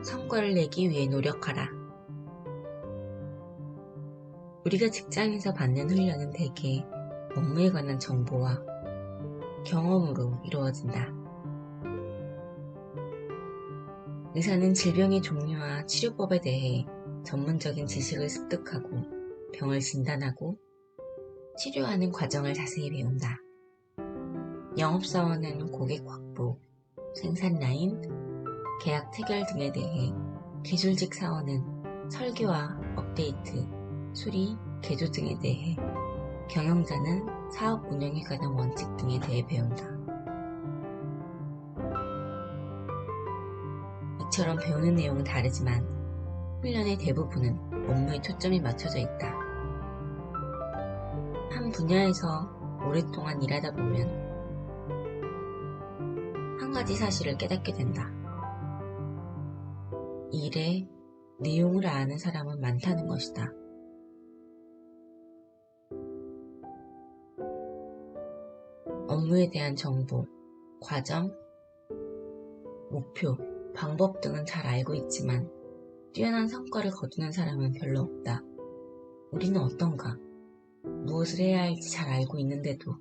성과를 내기 위해 노력하라. 우리가 직장에서 받는 훈련은 대개 업무에 관한 정보와 경험으로 이루어진다. 의사는 질병의 종류와 치료법에 대해 전문적인 지식을 습득하고 병을 진단하고 치료하는 과정을 자세히 배운다. 영업사원은 고객 확보, 생산 라인, 계약 체결 등에 대해, 기술직 사원은 설계와 업데이트, 수리, 개조 등에 대해, 경영자는 사업 운영에 관한 원칙 등에 대해 배운다. 이처럼 배우는 내용은 다르지만 훈련의 대부분은 업무에 초점이 맞춰져 있다. 한 분야에서 오랫동안 일하다 보면 한 가지 사실을 깨닫게 된다. 일의 내용을 아는 사람은 많다는 것이다. 업무에 대한 정보, 과정, 목표, 방법 등은 잘 알고 있지만 뛰어난 성과를 거두는 사람은 별로 없다. 우리는 어떤가? 무엇을 해야 할지 잘 알고 있는데도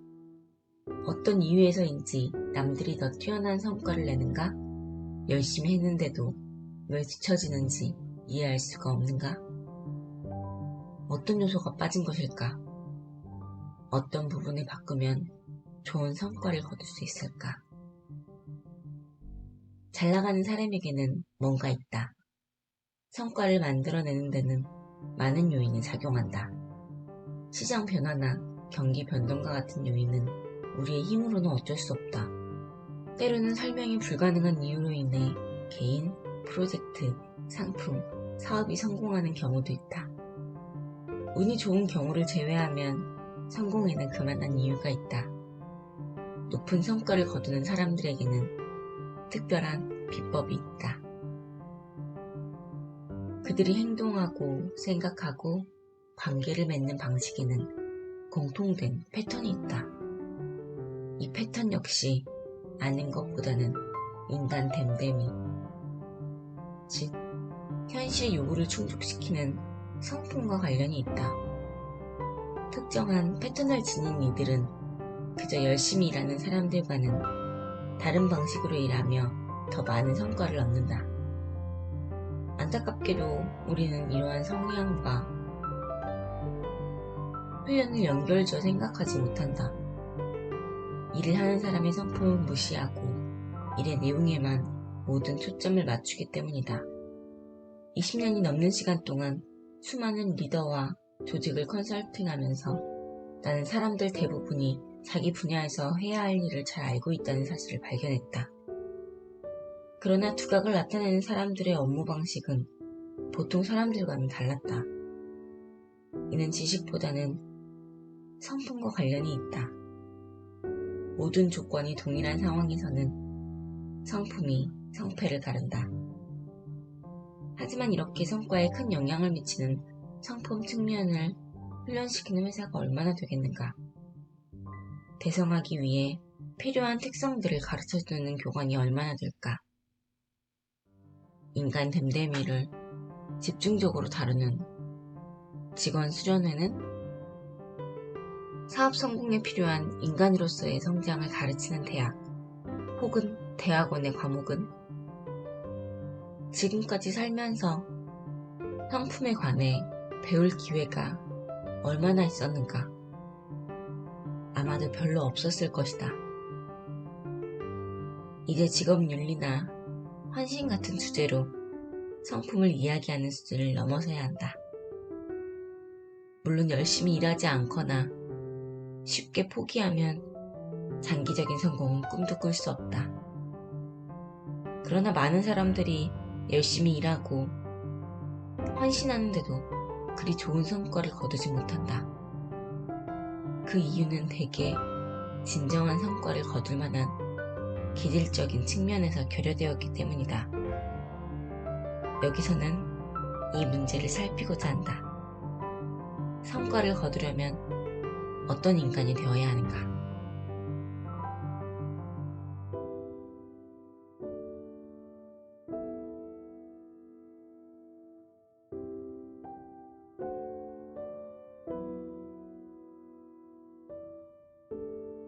어떤 이유에서인지 남들이 더 뛰어난 성과를 내는가? 열심히 했는데도 왜 뒤처지는지 이해할 수가 없는가? 어떤 요소가 빠진 것일까? 어떤 부분을 바꾸면 좋은 성과를 거둘 수 있을까? 잘 나가는 사람에게는 뭔가 있다. 성과를 만들어내는 데는 많은 요인이 작용한다. 시장 변화나 경기 변동과 같은 요인은 우리의 힘으로는 어쩔 수 없다. 때로는 설명이 불가능한 이유로 인해 개인, 프로젝트, 상품, 사업이 성공하는 경우도 있다. 운이 좋은 경우를 제외하면 성공에는 그만한 이유가 있다. 높은 성과를 거두는 사람들에게는 특별한 비법이 있다. 그들이 행동하고 생각하고 관계를 맺는 방식에는 공통된 패턴이 있다. 이 패턴 역시 아는 것보다는 인간 됨됨이, 즉 현실 요구를 충족시키는 성품과 관련이 있다. 특정한 패턴을 지닌 이들은 그저 열심히 일하는 사람들과는 다른 방식으로 일하며 더 많은 성과를 얻는다. 안타깝게도 우리는 이러한 성향과 훈련을 연결지어 생각하지 못한다. 일을 하는 사람의 성품을 무시하고 일의 내용에만 모든 초점을 맞추기 때문이다. 20년이 넘는 시간 동안 수많은 리더와 조직을 컨설팅하면서 나는 사람들 대부분이 자기 분야에서 해야 할 일을 잘 알고 있다는 사실을 발견했다. 그러나 두각을 나타내는 사람들의 업무 방식은 보통 사람들과는 달랐다. 이는 지식보다는 성품과 관련이 있다. 모든 조건이 동일한 상황에서는 성품이 성패를 가른다. 하지만 이렇게 성과에 큰 영향을 미치는 성품 측면을 훈련시키는 회사가 얼마나 되겠는가? 대성하기 위해 필요한 특성들을 가르쳐주는 교관이 얼마나 될까? 인간 됨됨이를 집중적으로 다루는 직원 수련회는 사업 성공에 필요한 인간으로서의 성장을 가르치는 대학 혹은 대학원의 과목은 지금까지 살면서 성품에 관해 배울 기회가 얼마나 있었는가? 아마도 별로 없었을 것이다. 이제 직업윤리나 헌신 같은 주제로 성품을 이야기하는 수준을 넘어서야 한다. 물론 열심히 일하지 않거나 쉽게 포기하면 장기적인 성공은 꿈도 꿀 수 없다. 그러나 많은 사람들이 열심히 일하고 헌신하는데도 그리 좋은 성과를 거두지 못한다. 그 이유는 대개 진정한 성과를 거둘 만한 기질적인 측면에서 결여되었기 때문이다. 여기서는 이 문제를 살피고자 한다. 성과를 거두려면 어떤 인간이 되어야 하는가?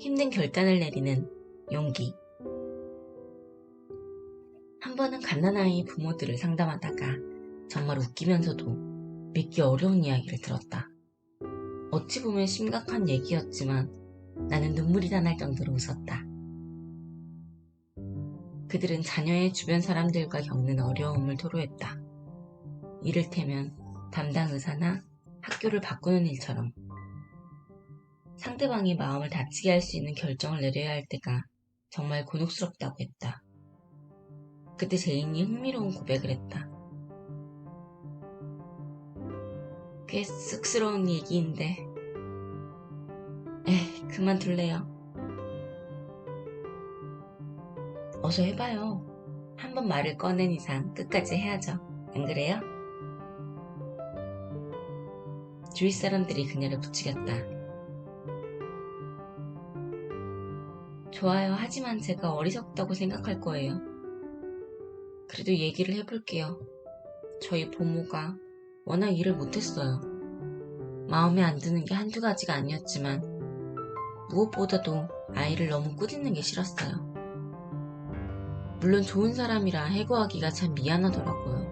힘든 결단을 내리는 용기. 한 번은 갓난아이 부모들을 상담하다가 정말 웃기면서도 믿기 어려운 이야기를 들었다. 어찌 보면 심각한 얘기였지만 나는 눈물이 날 정도로 웃었다. 그들은 자녀의 주변 사람들과 겪는 어려움을 토로했다. 이를테면 담당 의사나 학교를 바꾸는 일처럼 상대방이 마음을 다치게 할 수 있는 결정을 내려야 할 때가 정말 곤혹스럽다고 했다. 그때 제인이 흥미로운 고백을 했다. 꽤 쑥스러운 얘기인데 그만둘래요. 어서 해봐요. 한번 말을 꺼낸 이상 끝까지 해야죠. 안 그래요? 주위 사람들이 그녀를 부추겼다. 좋아요. 하지만 제가 어리석다고 생각할 거예요. 그래도 얘기를 해볼게요. 저희 부모가 워낙 일을 못했어요. 마음에 안 드는 게 한두 가지가 아니었지만 무엇보다도 아이를 너무 꾸짖는 게 싫었어요. 물론 좋은 사람이라 해고하기가 참 미안하더라고요.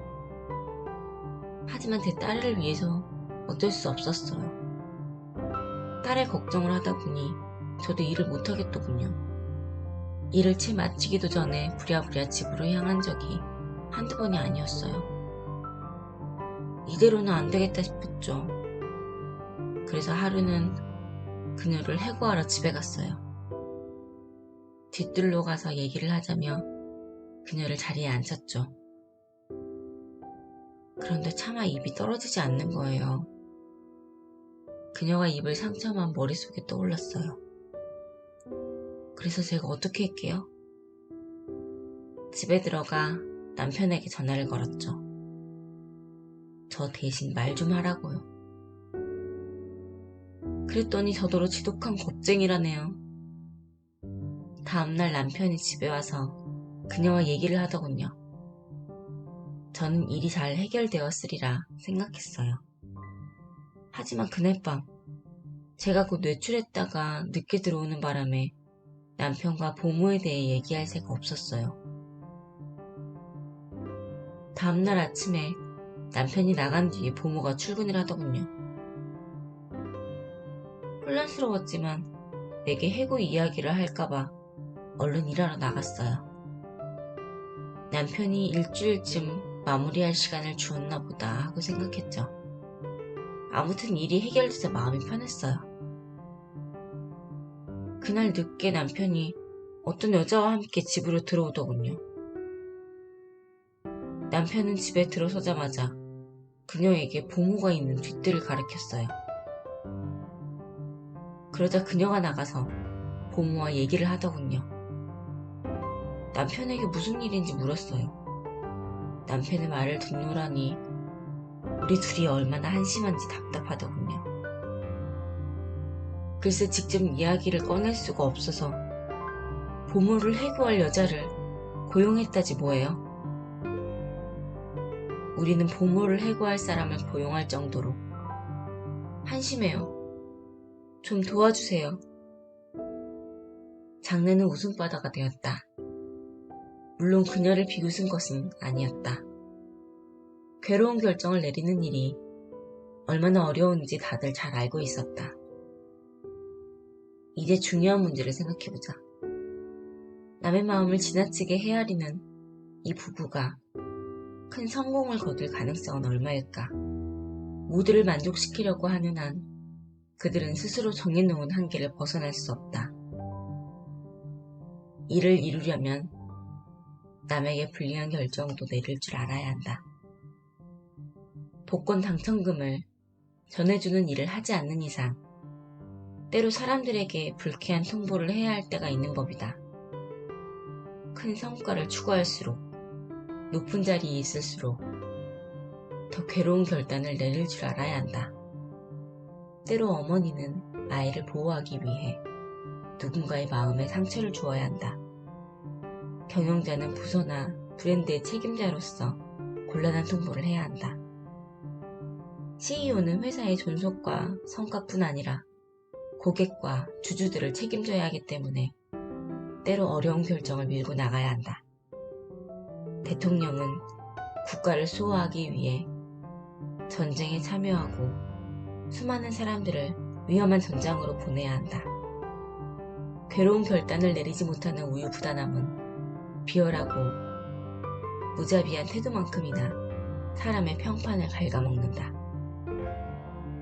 하지만 제 딸을 위해서 어쩔 수 없었어요. 딸의 걱정을 하다 보니 저도 일을 못하겠더군요. 일을 채 마치기도 전에 부랴부랴 집으로 향한 적이 한두 번이 아니었어요. 이대로는 안 되겠다 싶었죠. 그래서 하루는 그녀를 해고하러 집에 갔어요. 뒤뜰로 가서 얘기를 하자며 그녀를 자리에 앉혔죠. 그런데 차마 입이 떨어지지 않는 거예요. 그녀가 입을 상처만 머릿속에 떠올랐어요. 그래서 제가 어떻게 할게요? 집에 들어가 남편에게 전화를 걸었죠. 저 대신 말 좀 하라고요. 그랬더니 저더러 지독한 겁쟁이라네요. 다음날 남편이 집에 와서 그녀와 얘기를 하더군요. 저는 일이 잘 해결되었으리라 생각했어요. 하지만 그날 밤 제가 곧 외출했다가 늦게 들어오는 바람에 남편과 보모에 대해 얘기할 새가 없었어요. 다음날 아침에 남편이 나간 뒤에 보모가 출근을 하더군요. 혼란스러웠지만 내게 해고 이야기를 할까봐 얼른 일하러 나갔어요. 남편이 일주일쯤 마무리할 시간을 주었나 보다 하고 생각했죠. 아무튼 일이 해결돼서 마음이 편했어요. 그날 늦게 남편이 어떤 여자와 함께 집으로 들어오더군요. 남편은 집에 들어서자마자 그녀에게 보모가 있는 뒷뜰을 가리켰어요. 그러자 그녀가 나가서 보모와 얘기를 하더군요. 남편에게 무슨 일인지 물었어요. 남편의 말을 듣노라니 우리 둘이 얼마나 한심한지 답답하더군요. 글쎄 직접 이야기를 꺼낼 수가 없어서 보모를 해고할 여자를 고용했다지 뭐예요. 우리는 보모를 해고할 사람을 고용할 정도로 한심해요. 좀 도와주세요. 장르는 웃음바다가 되었다. 물론 그녀를 비웃은 것은 아니었다. 괴로운 결정을 내리는 일이 얼마나 어려운지 다들 잘 알고 있었다. 이제 중요한 문제를 생각해보자. 남의 마음을 지나치게 헤아리는 이 부부가 큰 성공을 거둘 가능성은 얼마일까? 모두를 만족시키려고 하는 한 그들은 스스로 정해놓은 한계를 벗어날 수 없다. 이를 이루려면 남에게 불리한 결정도 내릴 줄 알아야 한다. 복권 당첨금을 전해주는 일을 하지 않는 이상 때로 사람들에게 불쾌한 통보를 해야 할 때가 있는 법이다. 큰 성과를 추구할수록 높은 자리에 있을수록 더 괴로운 결단을 내릴 줄 알아야 한다. 때로 어머니는 아이를 보호하기 위해 누군가의 마음에 상처를 주어야 한다. 경영자는 부서나 브랜드의 책임자로서 곤란한 통보를 해야 한다. CEO는 회사의 존속과 성과뿐 아니라 고객과 주주들을 책임져야 하기 때문에 때로 어려운 결정을 밀고 나가야 한다. 대통령은 국가를 수호하기 위해 전쟁에 참여하고 수많은 사람들을 위험한 전장으로 보내야 한다. 괴로운 결단을 내리지 못하는 우유부단함은 비열하고 무자비한 태도만큼이나 사람의 평판을 갉아먹는다.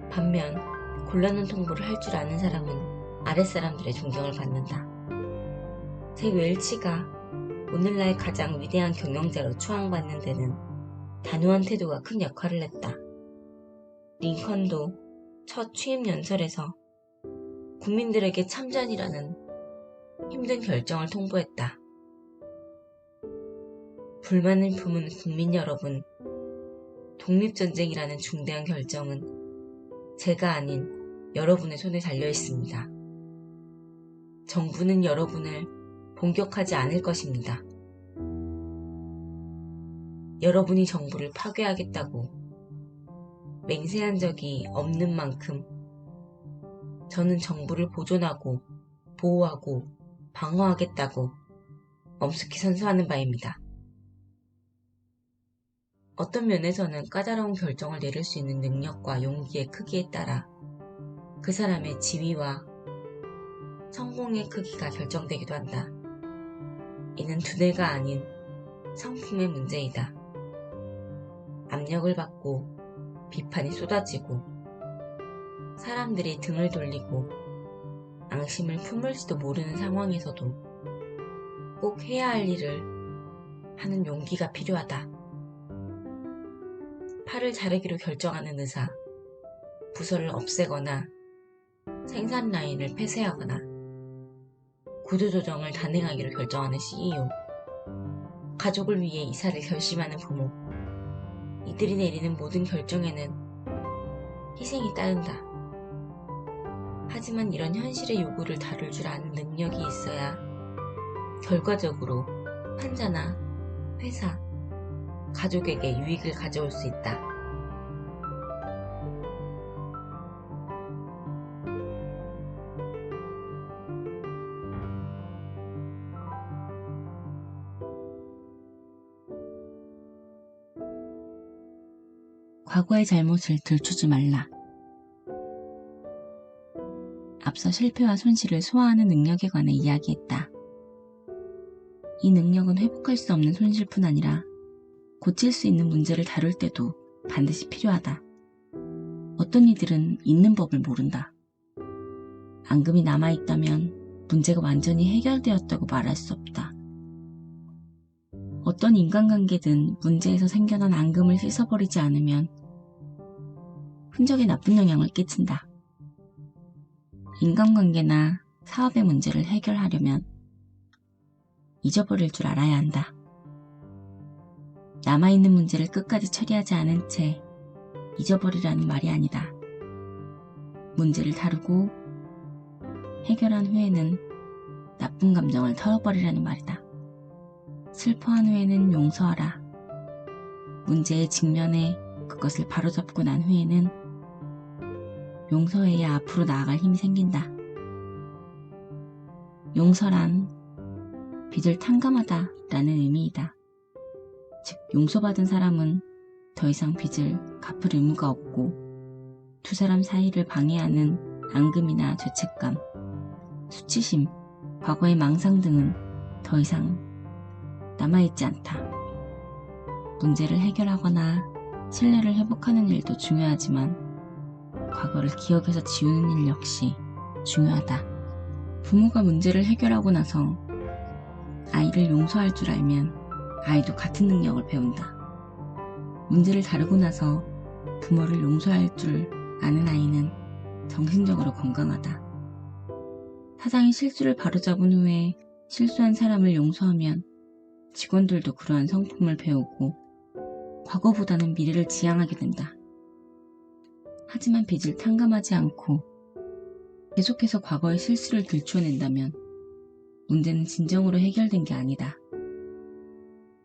반면 곤란한 통보를 할 줄 아는 사람은 아랫사람들의 존경을 받는다. 제 웰치가 오늘날 가장 위대한 경영자로 추앙받는 데는 단호한 태도가 큰 역할을 했다. 링컨도 첫 취임 연설에서 국민들에게 참전이라는 힘든 결정을 통보했다. 불만을 품은 국민 여러분, 독립전쟁이라는 중대한 결정은 제가 아닌 여러분의 손에 달려 있습니다. 정부는 여러분을 공격하지 않을 것입니다. 여러분이 정부를 파괴하겠다고 맹세한 적이 없는 만큼 저는 정부를 보존하고 보호하고 방어하겠다고 엄숙히 선서하는 바입니다. 어떤 면에서는 까다로운 결정을 내릴 수 있는 능력과 용기의 크기에 따라 그 사람의 지위와 성공의 크기가 결정되기도 한다. 이는 두뇌가 아닌 성품의 문제이다. 압력을 받고 비판이 쏟아지고 사람들이 등을 돌리고 앙심을 품을지도 모르는 상황에서도 꼭 해야 할 일을 하는 용기가 필요하다. 팔을 자르기로 결정하는 의사, 부서를 없애거나 생산 라인을 폐쇄하거나 구조조정을 단행하기로 결정하는 CEO, 가족을 위해 이사를 결심하는 부모, 이들이 내리는 모든 결정에는 희생이 따른다. 하지만 이런 현실의 요구를 다룰 줄 아는 능력이 있어야 결과적으로 환자나 회사, 가족에게 유익을 가져올 수 있다. 과거의 잘못을 들추지 말라. 앞서 실패와 손실을 소화하는 능력에 관해 이야기했다. 이 능력은 회복할 수 없는 손실뿐 아니라 고칠 수 있는 문제를 다룰 때도 반드시 필요하다. 어떤 이들은 있는 법을 모른다. 앙금이 남아있다면 문제가 완전히 해결되었다고 말할 수 없다. 어떤 인간관계든 문제에서 생겨난 앙금을 씻어버리지 않으면 흔적에 나쁜 영향을 끼친다. 인간관계나 사업의 문제를 해결하려면 잊어버릴 줄 알아야 한다. 남아있는 문제를 끝까지 처리하지 않은 채 잊어버리라는 말이 아니다. 문제를 다루고 해결한 후에는 나쁜 감정을 털어버리라는 말이다. 슬퍼한 후에는 용서하라. 문제에 직면해 그것을 바로잡고 난 후에는 용서해야 앞으로 나아갈 힘이 생긴다. 용서란 빚을 탕감하다 라는 의미이다. 즉 용서받은 사람은 더 이상 빚을 갚을 의무가 없고 두 사람 사이를 방해하는 앙금이나 죄책감, 수치심, 과거의 망상 등은 더 이상 남아있지 않다. 문제를 해결하거나 신뢰를 회복하는 일도 중요하지만 과거를 기억에서 지우는 일 역시 중요하다. 부모가 문제를 해결하고 나서 아이를 용서할 줄 알면 아이도 같은 능력을 배운다. 문제를 다루고 나서 부모를 용서할 줄 아는 아이는 정신적으로 건강하다. 사장이 실수를 바로잡은 후에 실수한 사람을 용서하면 직원들도 그러한 성품을 배우고 과거보다는 미래를 지향하게 된다. 하지만 빚을 탕감하지 않고 계속해서 과거의 실수를 들추어낸다면 문제는 진정으로 해결된 게 아니다.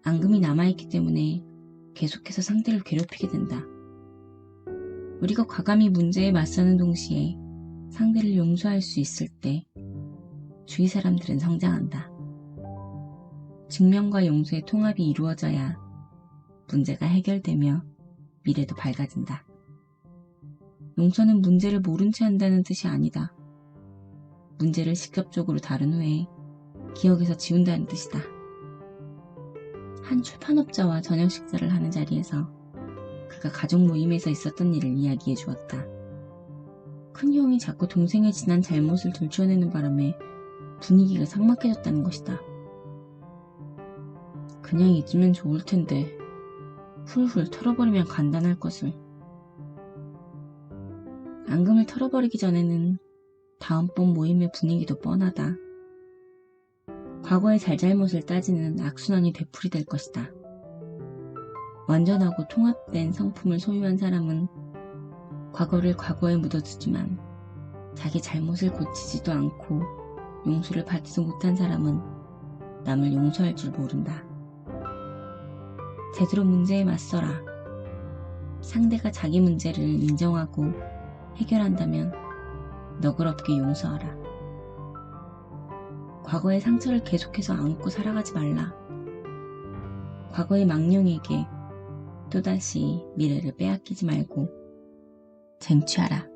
앙금이 남아있기 때문에 계속해서 상대를 괴롭히게 된다. 우리가 과감히 문제에 맞서는 동시에 상대를 용서할 수 있을 때 주위 사람들은 성장한다. 직면과 용서의 통합이 이루어져야 문제가 해결되며 미래도 밝아진다. 용서는 문제를 모른 채 한다는 뜻이 아니다. 문제를 직접적으로 다룬 후에 기억에서 지운다는 뜻이다. 한 출판업자와 저녁 식사를 하는 자리에서 그가 가족 모임에서 있었던 일을 이야기해 주었다. 큰형이 자꾸 동생의 지난 잘못을 들춰내는 바람에 분위기가 삭막해졌다는 것이다. 그냥 잊으면 좋을 텐데 훌훌 털어버리면 간단할 것을. 앙금을 털어버리기 전에는 다음번 모임의 분위기도 뻔하다. 과거의 잘잘못을 따지는 악순환이 되풀이될 것이다. 완전하고 통합된 성품을 소유한 사람은 과거를 과거에 묻어두지만 자기 잘못을 고치지도 않고 용서를 받지도 못한 사람은 남을 용서할 줄 모른다. 제대로 문제에 맞서라. 상대가 자기 문제를 인정하고 해결한다면 너그럽게 용서하라. 과거의 상처를 계속해서 안고 살아가지 말라. 과거의 망령에게 또다시 미래를 빼앗기지 말고 쟁취하라.